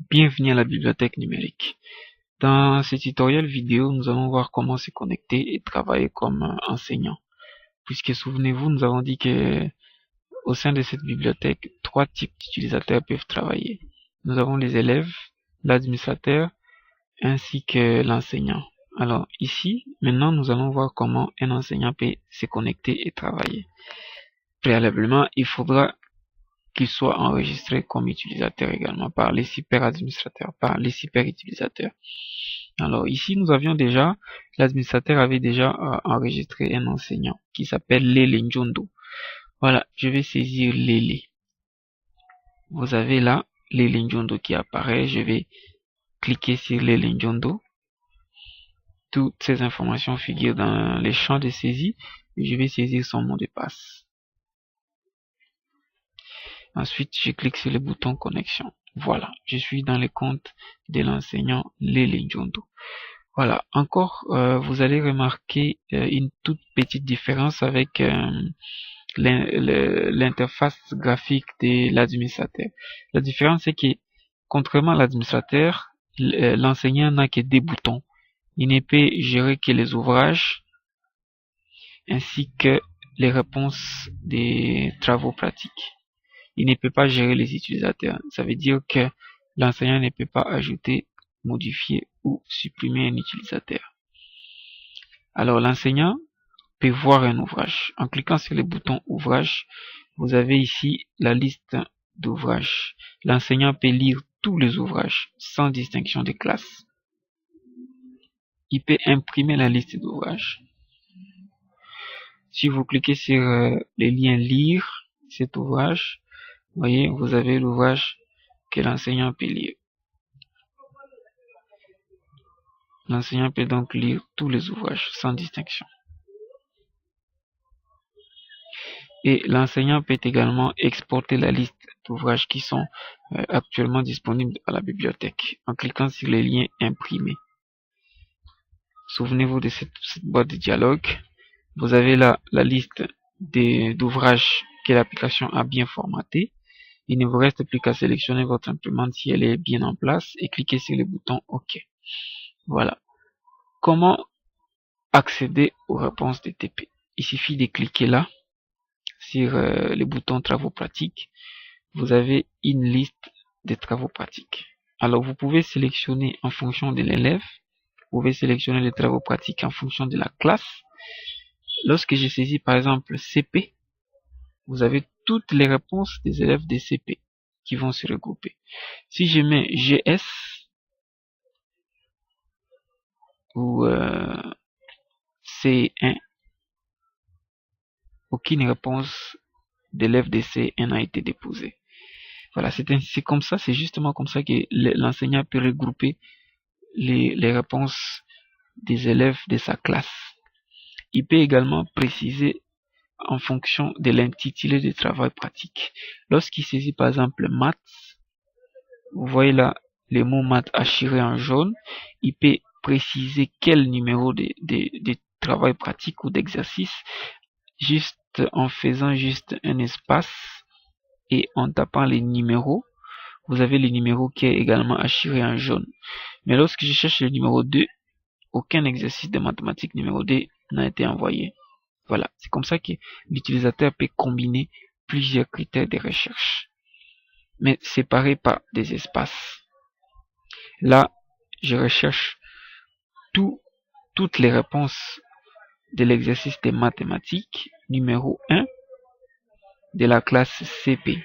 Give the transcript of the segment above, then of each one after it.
Bienvenue à la bibliothèque numérique. Dans ce tutoriel vidéo, nous allons voir comment se connecter et travailler comme enseignant. Puisque souvenez-vous, nous avons dit que au sein de cette bibliothèque, trois types d'utilisateurs peuvent travailler. Nous avons les élèves, l'administrateur ainsi que l'enseignant. Alors ici, maintenant, nous allons voir comment un enseignant peut se connecter et travailler. Préalablement, il faudra qu'il soit enregistré comme utilisateur également par les super administrateurs, par les super utilisateurs. Alors ici, nous avions déjà, l'administrateur avait déjà enregistré un enseignant qui s'appelle Lele Njondo. Voilà, je vais saisir Lele. Vous avez là Lele Njondo qui apparaît. Je vais cliquer sur Lele Njondo. Toutes ces informations figurent dans les champs de saisie. Je vais saisir son mot de passe. Ensuite, je clique sur le bouton connexion. Voilà, je suis dans le compte de l'enseignant Lele Njondo. Voilà, encore, vous allez remarquer une toute petite différence avec l'interface graphique de l'administrateur. La différence est que, contrairement à l'administrateur, l'enseignant n'a que des boutons. Il ne peut gérer que les ouvrages ainsi que les réponses des travaux pratiques. Il ne peut pas gérer les utilisateurs. Ça veut dire que l'enseignant ne peut pas ajouter, modifier ou supprimer un utilisateur. Alors l'enseignant peut voir un ouvrage. En cliquant sur le bouton ouvrage, vous avez ici la liste d'ouvrages. L'enseignant peut lire tous les ouvrages sans distinction de classe. Il peut imprimer la liste d'ouvrages. Si vous cliquez sur le lien lire cet ouvrage, voyez, vous avez l'ouvrage que l'enseignant peut lire. L'enseignant peut donc lire tous les ouvrages sans distinction. Et l'enseignant peut également exporter la liste d'ouvrages qui sont actuellement disponibles à la bibliothèque en cliquant sur les liens imprimés. Souvenez-vous de cette boîte de dialogue. Vous avez là la liste d'ouvrages que l'application a bien formaté. Il ne vous reste plus qu'à sélectionner votre imprimante si elle est bien en place et cliquer sur le bouton OK. Voilà. Comment accéder aux réponses des TP? Il suffit de cliquer là sur le bouton travaux pratiques. Vous avez une liste des travaux pratiques. Alors vous pouvez sélectionner en fonction de l'élève. Vous pouvez sélectionner les travaux pratiques en fonction de la classe. Lorsque j'ai saisi par exemple CP, vous avez toutes les réponses des élèves de CP qui vont se regrouper. Si je mets GS ou C1, aucune réponse d'élèves de C1 n'a été déposée. Voilà, c'est comme ça, c'est justement comme ça que l'enseignant peut regrouper les réponses des élèves de sa classe. Il peut également préciser en fonction de l'intitulé du travail pratique. Lorsqu'il saisit par exemple maths, vous voyez là les mots maths hachirés en jaune, il peut préciser quel numéro de travail pratique ou d'exercice juste en faisant juste un espace et en tapant les numéros. Vous avez le numéro qui est également hachiré en jaune. Mais lorsque je cherche le numéro 2, aucun exercice de mathématiques numéro 2 n'a été envoyé. Voilà, c'est comme ça que l'utilisateur peut combiner plusieurs critères de recherche, mais séparés par des espaces. Là, je recherche toutes les réponses de l'exercice de mathématiques numéro 1 de la classe CP.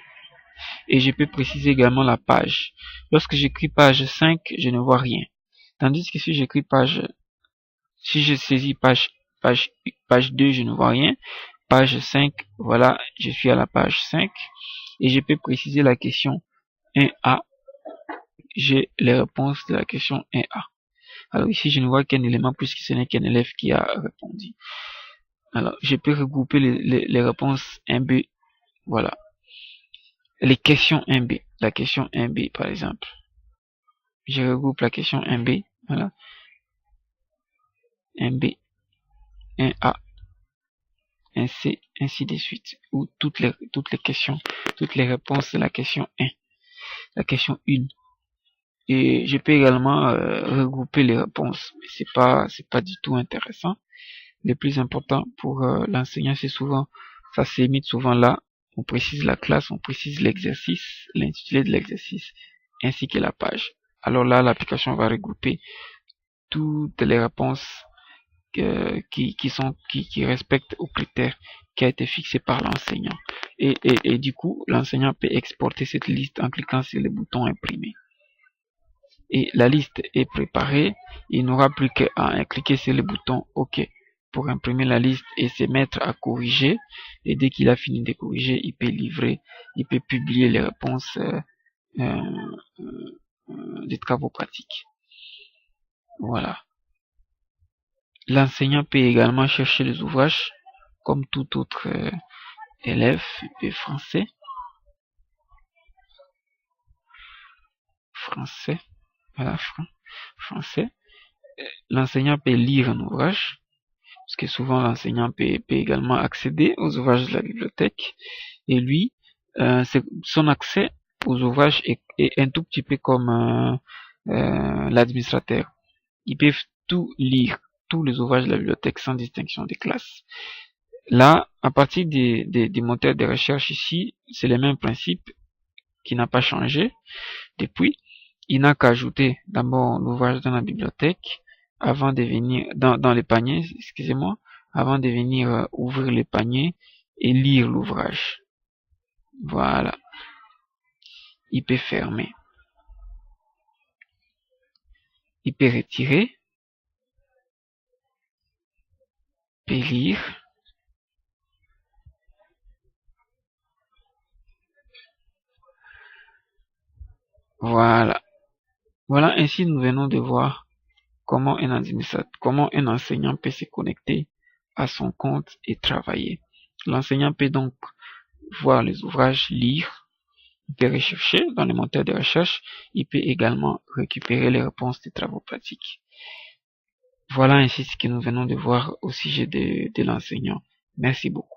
Et je peux préciser également la page. Lorsque j'écris page 5, je ne vois rien. Tandis que si j'écris si je saisis page 2, je ne vois rien. Page 5, voilà, je suis à la page 5. Et je peux préciser la question 1A. J'ai les réponses de la question 1A. Alors ici, je ne vois qu'un élément puisque ce n'est qu'un élève qui a répondu. Alors, je peux regrouper les réponses 1B. Voilà. Les questions 1B. La question 1B, par exemple. Je regroupe la question 1B. Voilà. 1B. 1A. 1C. Ainsi de suite. Ou toutes les questions, toutes les réponses de la question 1. La question 1. Et je peux également regrouper les réponses, mais c'est pas du tout intéressant. Le plus important pour l'enseignant, c'est souvent, ça se limite souvent là. On précise la classe, on précise l'exercice, l'intitulé de l'exercice, ainsi que la page. Alors là, l'application va regrouper toutes les réponses qui respectent aux critères qui a été fixé par l'enseignant. Et du coup, l'enseignant peut exporter cette liste en cliquant sur le bouton imprimer. Et la liste est préparée, il n'aura plus qu'à cliquer sur le bouton OK pour imprimer la liste et se mettre à corriger. Et dès qu'il a fini de corriger, il peut livrer, il peut publier les réponses des travaux pratiques. Voilà. L'enseignant peut également chercher les ouvrages comme tout autre élève français. Voilà, français. L'enseignant peut lire un ouvrage, parce que souvent l'enseignant peut également accéder aux ouvrages de la bibliothèque. Et lui, son accès aux ouvrages est un tout petit peu comme l'administrateur. Ils peuvent tout lire, tous les ouvrages de la bibliothèque sans distinction des classes. Là, à partir des moteurs de recherche ici, c'est le même principe qui n'a pas changé depuis. Il n'a qu'à ajouter d'abord l'ouvrage dans la bibliothèque avant de venir dans les paniers, excusez-moi, avant de venir ouvrir les paniers et lire l'ouvrage. Voilà. Il peut fermer. Il peut retirer. Il peut lire. Voilà. Voilà, ainsi nous venons de voir comment un enseignant peut se connecter à son compte et travailler. L'enseignant peut donc voir les ouvrages, lire, il peut rechercher dans les moteurs de recherche, il peut également récupérer les réponses des travaux pratiques. Voilà ainsi ce que nous venons de voir au sujet de l'enseignant. Merci beaucoup.